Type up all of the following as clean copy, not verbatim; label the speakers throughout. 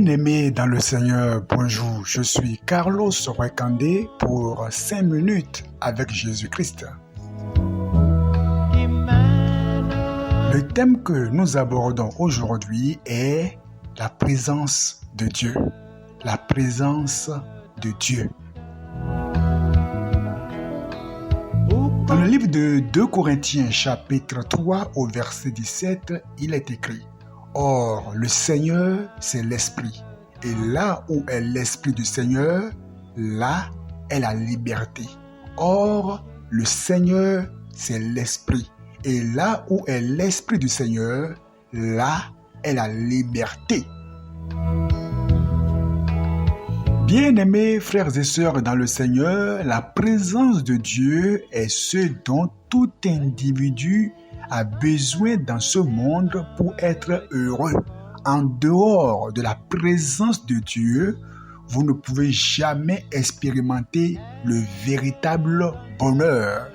Speaker 1: Bien-aimés dans le Seigneur, bonjour, je suis Carlos Rekandé pour 5 minutes avec Jésus-Christ. Le thème que nous abordons aujourd'hui est la présence de Dieu. La présence de Dieu. Dans le livre de 2 Corinthiens, chapitre 3, au verset 17, il est écrit: Or, le Seigneur, c'est l'Esprit. Et là où est l'Esprit du Seigneur, là est la liberté. Or, le Seigneur, c'est l'Esprit. Et là où est l'Esprit du Seigneur, là est la liberté. Bien-aimés frères et sœurs dans le Seigneur, la présence de Dieu est ce dont tout individu a besoin dans ce monde pour être heureux. En dehors de la présence de Dieu, vous ne pouvez jamais expérimenter le véritable bonheur.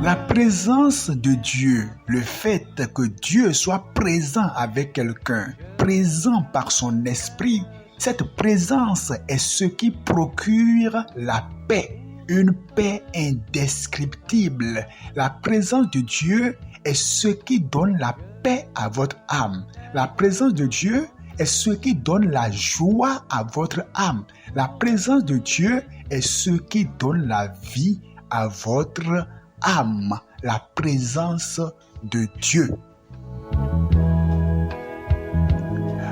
Speaker 1: La présence de Dieu, le fait que Dieu soit présent avec quelqu'un, présent par son esprit, cette présence est ce qui procure la paix. Une paix indescriptible. La présence de Dieu est ce qui donne la paix à votre âme. La présence de Dieu est ce qui donne la joie à votre âme. La présence de Dieu est ce qui donne la vie à votre âme. La présence de Dieu.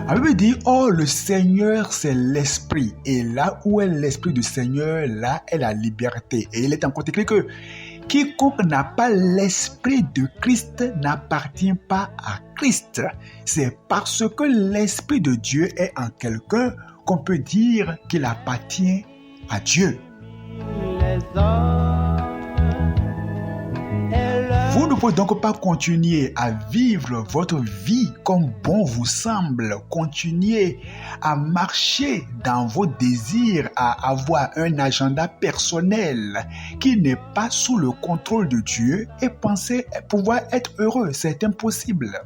Speaker 1: La Bible dit, oh, le Seigneur, c'est l'Esprit. Et là où est l'Esprit du Seigneur, là est la liberté. Et il est encore écrit que quiconque n'a pas l'Esprit de Christ n'appartient pas à Christ. C'est parce que l'Esprit de Dieu est en quelqu'un qu'on peut dire qu'il appartient à Dieu. Vous ne pouvez donc pas continuer à vivre votre vie comme bon vous semble, continuer à marcher dans vos désirs, à avoir un agenda personnel qui n'est pas sous le contrôle de Dieu et penser pouvoir être heureux. C'est impossible.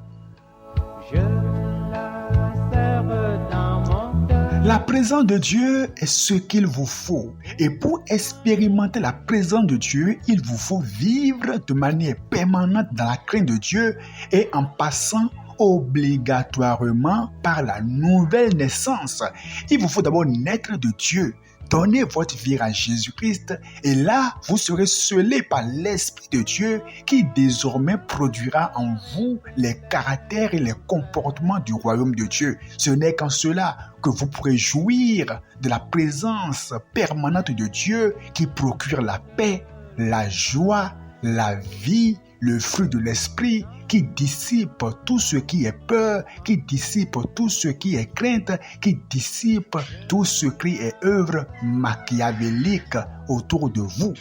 Speaker 1: La présence de Dieu est ce qu'il vous faut. Et pour expérimenter la présence de Dieu, il vous faut vivre de manière permanente dans la crainte de Dieu et en passant obligatoirement par la nouvelle naissance. Il vous faut d'abord naître de Dieu. Donnez votre vie à Jésus-Christ et là, vous serez scellés par l'Esprit de Dieu qui désormais produira en vous les caractères et les comportements du royaume de Dieu. Ce n'est qu'en cela que vous pourrez jouir de la présence permanente de Dieu qui procure la paix, la joie, la vie, le fruit de l'esprit qui dissipe tout ce qui est peur, qui dissipe tout ce qui est crainte, qui dissipe tout ce qui est œuvre machiavélique autour de vous.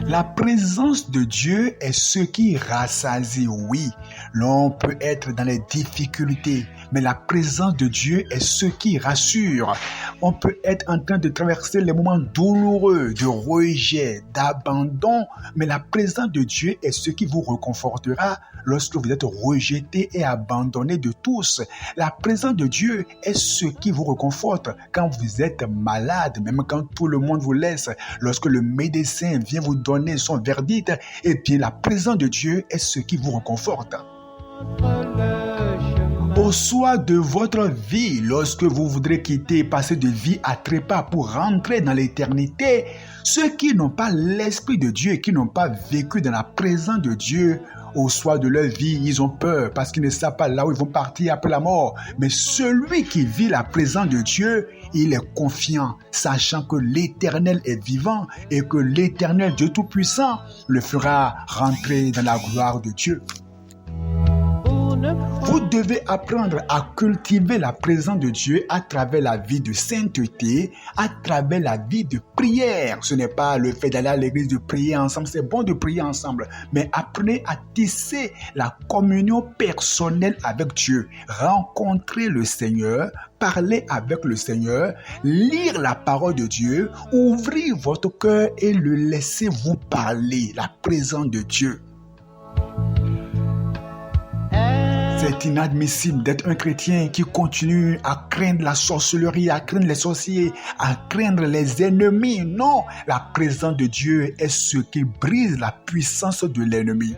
Speaker 1: La présence de Dieu est ce qui rassasie, oui. L'on peut être dans les difficultés, mais la présence de Dieu est ce qui rassure. On peut être en train de traverser les moments douloureux, de rejet, d'abandon, mais la présence de Dieu est ce qui vous réconfortera lorsque vous êtes rejeté et abandonné de tous. La présence de Dieu est ce qui vous réconforte quand vous êtes malade, même quand tout le monde vous laisse. Lorsque le médecin vient vous donner son verdict, et bien la présence de Dieu est ce qui vous réconforte. Au soir de votre vie, lorsque vous voudrez quitter, passer de vie à trépas pour rentrer dans l'éternité, ceux qui n'ont pas l'Esprit de Dieu et qui n'ont pas vécu dans la présence de Dieu, au soir de leur vie, ils ont peur parce qu'ils ne savent pas là où ils vont partir après la mort. Mais celui qui vit la présence de Dieu, il est confiant, sachant que l'Éternel est vivant et que l'Éternel Dieu Tout-Puissant le fera rentrer dans la gloire de Dieu. Vous devez apprendre à cultiver la présence de Dieu à travers la vie de sainteté, à travers la vie de prière. Ce n'est pas le fait d'aller à l'église, de prier ensemble. C'est bon de prier ensemble, mais apprenez à tisser la communion personnelle avec Dieu. Rencontrer le Seigneur, parler avec le Seigneur, lire la parole de Dieu, ouvrir votre cœur et le laisser vous parler. La présence de Dieu. C'est inadmissible d'être un chrétien qui continue à craindre la sorcellerie, à craindre les sorciers, à craindre les ennemis. Non, la présence de Dieu est ce qui brise la puissance de l'ennemi.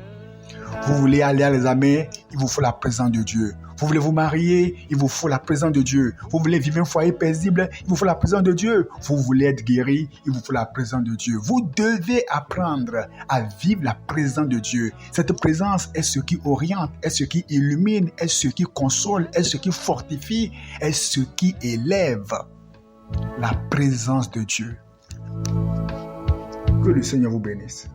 Speaker 1: Vous voulez aller à l'examen, il vous faut la présence de Dieu. Vous voulez vous marier, il vous faut la présence de Dieu. Vous voulez vivre un foyer paisible, il vous faut la présence de Dieu. Vous voulez être guéri, il vous faut la présence de Dieu. Vous devez apprendre à vivre la présence de Dieu. Cette présence est ce qui oriente, est ce qui illumine, est ce qui console, est ce qui fortifie, est ce qui élève. La présence de Dieu. Que le Seigneur vous bénisse.